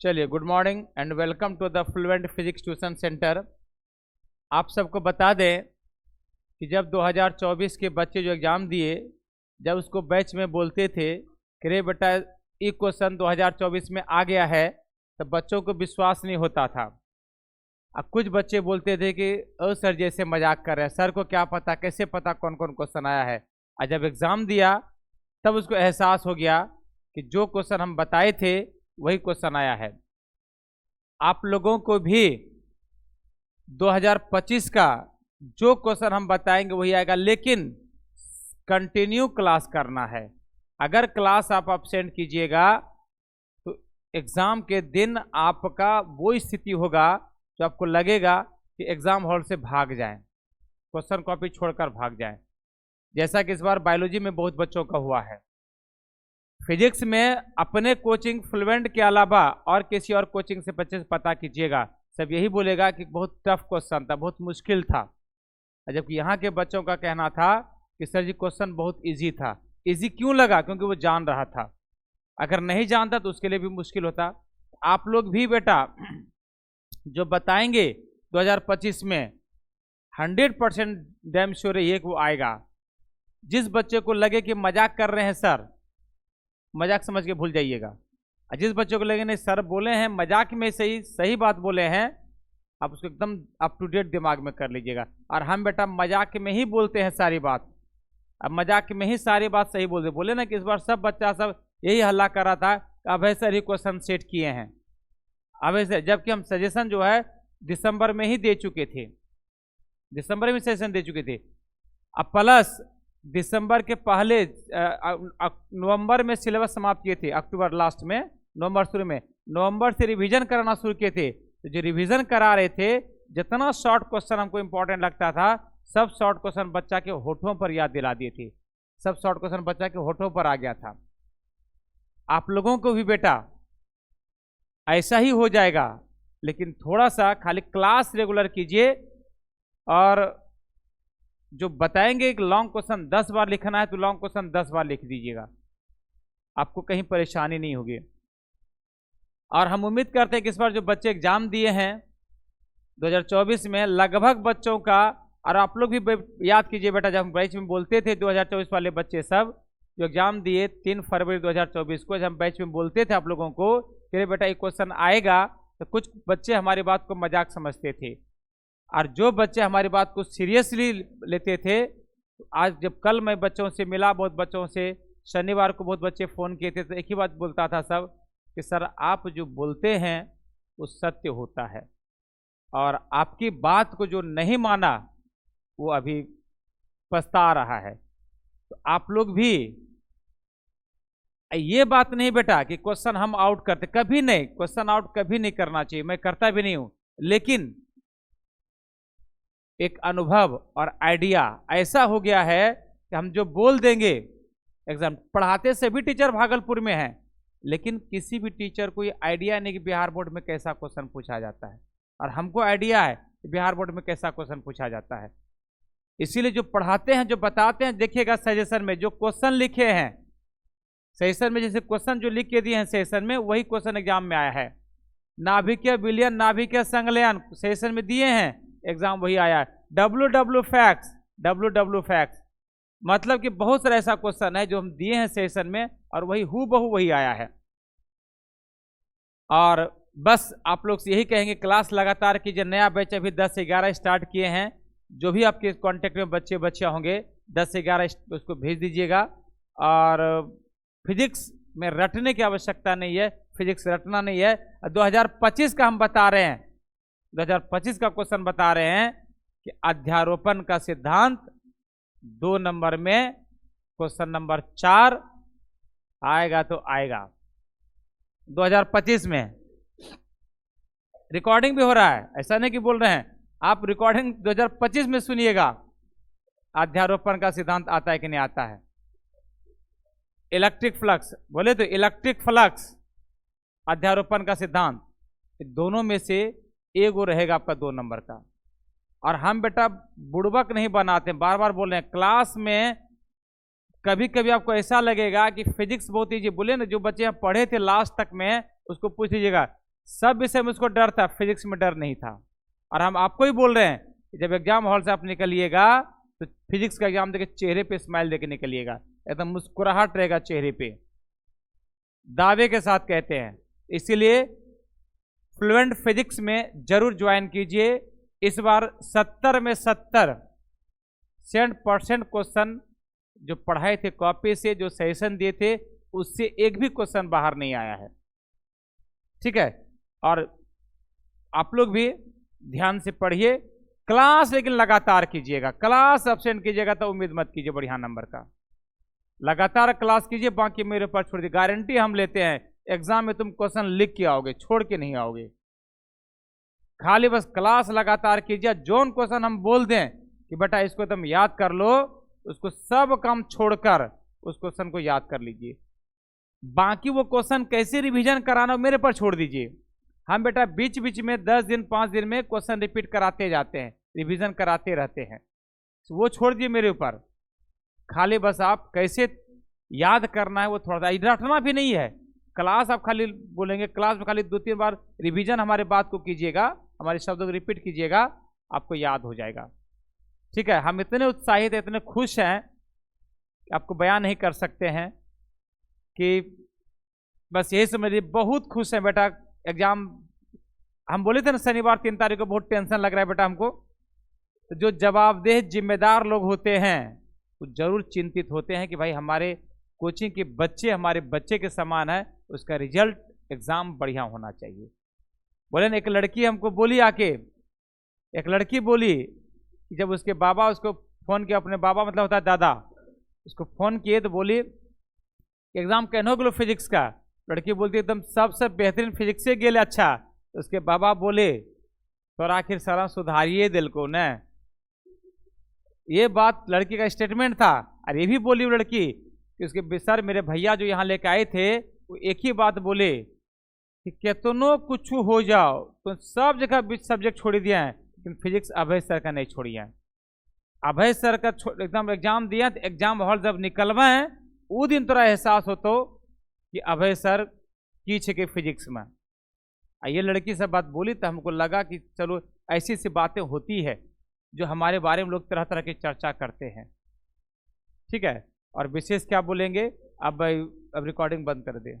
चलिए, good morning and welcome to the fluent physics tuition centre. आप सबको बता दें कि जब 2024 के बच्चे जो एग्ज़ाम दिए, जब उसको बैच में बोलते थे कि रे बेटा ये क्वेश्चन 2024 में आ गया है, तो बच्चों को विश्वास नहीं होता था। अब कुछ बच्चे बोलते थे कि ओ सर जैसे मजाक कर रहे हैं, सर को क्या पता, कैसे पता कौन कौन क्वेश्चन आया है। और जब एग्ज़ाम दिया तब उसको एहसास हो गया कि जो क्वेश्चन हम बताए थे वही क्वेश्चन आया है। आप लोगों को भी 2025 का जो क्वेश्चन हम बताएंगे वही आएगा, लेकिन कंटिन्यू क्लास करना है। अगर क्लास आप अब्सेंट कीजिएगा तो एग्ज़ाम के दिन आपका वो स्थिति होगा जो आपको लगेगा कि एग्ज़ाम हॉल से भाग जाएं, क्वेश्चन कॉपी छोड़कर भाग जाएं, जैसा कि इस बार बायोलॉजी में बहुत बच्चों का हुआ है। फिजिक्स में अपने कोचिंग फ्लुएंट के अलावा और किसी और कोचिंग से बच्चे से पता कीजिएगा, सब यही बोलेगा कि बहुत टफ क्वेश्चन था, बहुत मुश्किल था। जबकि यहाँ के बच्चों का कहना था कि सर जी क्वेश्चन बहुत इजी था। इजी क्यों लगा? क्योंकि वो जान रहा था। अगर नहीं जानता तो उसके लिए भी मुश्किल होता। आप लोग भी बेटा जो बताएंगे 2025 में 100% डैम श्योर है ये वो आएगा। जिस बच्चे को लगे कि मजाक कर रहे हैं सर, मजाक समझ के भूल जाइएगा। और जिस बच्चों को लगे नहीं सर बोले हैं मजाक में सही बात बोले हैं, आप उसको एकदम अप टू डेट दिमाग में कर लीजिएगा। और हम बेटा मजाक में ही बोलते हैं सारी बात, अब मजाक में ही सारी बात सही बोले ना कि इस बार सब बच्चा सब यही हल्ला कर रहा था, अब ऐसे ही क्वेश्चन सेट किए हैं अब ऐसे, जबकि हम सजेशन जो है दिसंबर में ही दे चुके थे, दिसंबर में सजेशन दे चुके थे। अब प्लस दिसंबर के पहले नवंबर में सिलेबस समाप्त किए थे, अक्टूबर लास्ट में, नवंबर शुरू में, नवंबर से रिवीजन कराना शुरू किए थे। तो जो रिवीजन करा रहे थे, जितना शॉर्ट क्वेश्चन हमको इंपॉर्टेंट लगता था सब शॉर्ट क्वेश्चन बच्चा के होठों पर याद दिला दिए थे, सब शॉर्ट क्वेश्चन बच्चा के होठों पर आ गया था। आप लोगों को भी बेटा ऐसा ही हो जाएगा, लेकिन थोड़ा सा खाली क्लास रेगुलर कीजिए। और जो बताएंगे एक लॉन्ग क्वेश्चन 10 बार लिखना है तो लॉन्ग क्वेश्चन 10 बार लिख दीजिएगा, आपको कहीं परेशानी नहीं होगी। और हम उम्मीद करते हैं कि इस बार जो बच्चे एग्जाम दिए हैं 2024 में, लगभग बच्चों का, और आप लोग भी याद कीजिए बेटा, जब हम बैच में बोलते थे 2024 वाले बच्चे सब जो एग्जाम दिए 3 फरवरी 2024 को, जब हम बैच में बोलते थे आप लोगों को कि बेटा एक क्वेश्चन आएगा, तो कुछ बच्चे हमारी बात को मजाक समझते थे। और जो बच्चे हमारी बात को सीरियसली लेते थे, तो आज जब कल मैं बच्चों से मिला, बहुत बच्चों से, शनिवार को बहुत बच्चे फ़ोन किए थे, तो एक ही बात बोलता था सब कि सर आप जो बोलते हैं वो सत्य होता है, और आपकी बात को जो नहीं माना वो अभी पछता रहा है। तो आप लोग भी ये बात नहीं बेटा कि क्वेश्चन हम आउट करते, कभी नहीं, क्वेश्चन आउट कभी नहीं करना चाहिए, मैं करता भी नहीं हूं। लेकिन एक अनुभव और आइडिया ऐसा हो गया है कि हम जो बोल देंगे, एग्जाम पढ़ाते सभी टीचर भागलपुर में हैं, लेकिन किसी भी टीचर को ये आइडिया नहीं कि बिहार बोर्ड में कैसा क्वेश्चन पूछा जाता है, और हमको आइडिया है कि बिहार बोर्ड में कैसा क्वेश्चन पूछा जाता है। इसीलिए जो पढ़ाते हैं, जो बताते हैं, देखिएगा सजेशन में जो क्वेश्चन लिखे हैं, सेशन में जैसे क्वेश्चन जो लिख के दिए हैं सेशन में, वही क्वेश्चन एग्जाम में आया है। नाभिकीय विलयन, नाभिकीय संलयन सेशन में दिए हैं, एग्जाम वही आया है। डब्ल्यू डब्ल्यू फैक्ट्स मतलब कि बहुत सारा ऐसा क्वेश्चन है जो हम दिए हैं सेशन में, और वही हूबहू वही आया है। और बस आप लोग से यही कहेंगे, क्लास लगातार कीजिए। नया बैच अभी 10 से 11 स्टार्ट किए हैं, जो भी आपके कांटेक्ट में बच्चियाँ होंगे 10 से 11 उसको भेज दीजिएगा। और फिजिक्स में रटने की आवश्यकता नहीं है, फिजिक्स रटना नहीं है। 2025 का हम बता रहे हैं, 2025 का क्वेश्चन बता रहे हैं कि अध्यारोपण का सिद्धांत 2 नंबर में क्वेश्चन नंबर 4 आएगा तो आएगा 2025 में। रिकॉर्डिंग भी हो रहा है, ऐसा नहीं कि बोल रहे हैं, आप रिकॉर्डिंग 2025 में सुनिएगा, अध्यारोपण का सिद्धांत आता है कि नहीं आता है। इलेक्ट्रिक फ्लक्स बोले तो इलेक्ट्रिक फ्लक्स, अध्यारोपण का सिद्धांत, दोनों में से एगो रहेगा आपका 2 नंबर का। और हम बेटा बुड़बक नहीं बनाते, बार बार बोल रहे हैं, क्लास में कभी कभी आपको ऐसा लगेगा कि फिजिक्स बहुत ईजी, बोले ना जो बच्चे हम पढ़े थे लास्ट तक में, उसको पूछ लीजिएगा सब विषय में उसको डर था, फिजिक्स में डर नहीं था। और हम आपको ही बोल रहे हैं कि जब एग्जाम हॉल से आप निकलिएगा तो फिजिक्स का एग्जाम देके चेहरे पे स्माइल देके निकलिएगा, एकदम मुस्कुराहट रहेगा चेहरे पे, दावे के साथ कहते हैं। इसीलिए फ्लुएंट फिजिक्स में जरूर ज्वाइन कीजिए। इस बार 70 में 70% क्वेश्चन जो पढ़ाए थे कॉपी से, जो सेशन दिए थे, उससे एक भी क्वेश्चन बाहर नहीं आया है। ठीक है, और आप लोग भी ध्यान से पढ़िए, क्लास लेकिन लगातार कीजिएगा। क्लास एब्सेंट कीजिएगा तो उम्मीद मत कीजिए बढ़िया नंबर का। लगातार क्लास कीजिए, बाकी मेरे ऊपर छोड़ दीजिए। गारंटी हम लेते हैं एग्जाम में तुम क्वेश्चन लिख के आओगे, छोड़ के नहीं आओगे। खाली बस क्लास लगातार कीजिए। जोन क्वेश्चन हम बोल दें कि बेटा इसको तुम याद कर लो, उसको सब काम छोड़कर उस क्वेश्चन को याद कर लीजिए। बाकी वो क्वेश्चन कैसे रिवीजन कराना मेरे पर छोड़ दीजिए। हम बेटा बीच बीच में 10 दिन 5 दिन में क्वेश्चन रिपीट कराते जाते हैं, रिवीजन कराते रहते हैं, वो छोड़ दिए मेरे ऊपर। खाली बस आप कैसे याद करना है वो थोड़ा सा, रटना भी नहीं है। क्लास आप खाली बोलेंगे, क्लास में खाली 2-3 बार रिवीजन हमारे बात को कीजिएगा, हमारे शब्दों को रिपीट कीजिएगा, आपको याद हो जाएगा। ठीक है, हम इतने उत्साहित, इतने खुश हैं, आपको बयान नहीं कर सकते हैं कि बस यही समझिए बहुत खुश हैं बेटा। एग्जाम हम बोले थे ना शनिवार 3 तारीख को बहुत टेंशन लग रहा है बेटा हमको। तो जो जवाबदेह जिम्मेदार लोग होते हैं वो जरूर चिंतित होते हैं कि भाई हमारे कोचिंग के बच्चे हमारे बच्चे के समान है, उसका रिजल्ट एग्जाम बढ़िया होना चाहिए। बोले ना, एक लड़की हमको बोली आके, एक लड़की बोली कि जब उसके बाबा उसको फोन किया, अपने बाबा मतलब होता है दादा, उसको फोन किए तो बोली एग्जाम कहनो गेलो फिजिक्स का। लड़की बोलती एकदम सबसे बेहतरीन फिजिक्स से गेले। अच्छा, तो उसके बाबा बोले तो आखिर सारा सुधारिए दिल को न। ये बात लड़की का स्टेटमेंट था। और ये भी बोली वो लड़की कि उसके सर मेरे भैया जो यहाँ लेके आए थे वो एक ही बात बोले कि कितनो कुछ हो जाओ तो सब जगह सब्जेक्ट छोड़ दिया है, लेकिन फिजिक्स अभय सर का नहीं छोड़िए। अभय सर का एकदम एग्जाम दिया तो एग्जाम हॉल जब निकलवा है वो दिन थोड़ा एहसास हो तो कि अभय सर की छे के फिजिक्स में। ये लड़की से बात बोली तो हमको लगा कि चलो ऐसी सी बातें होती है जो हमारे बारे में लोग तरह तरह की चर्चा करते हैं। ठीक है, और विशेष क्या बोलेंगे, अब रिकॉर्डिंग बंद कर दे।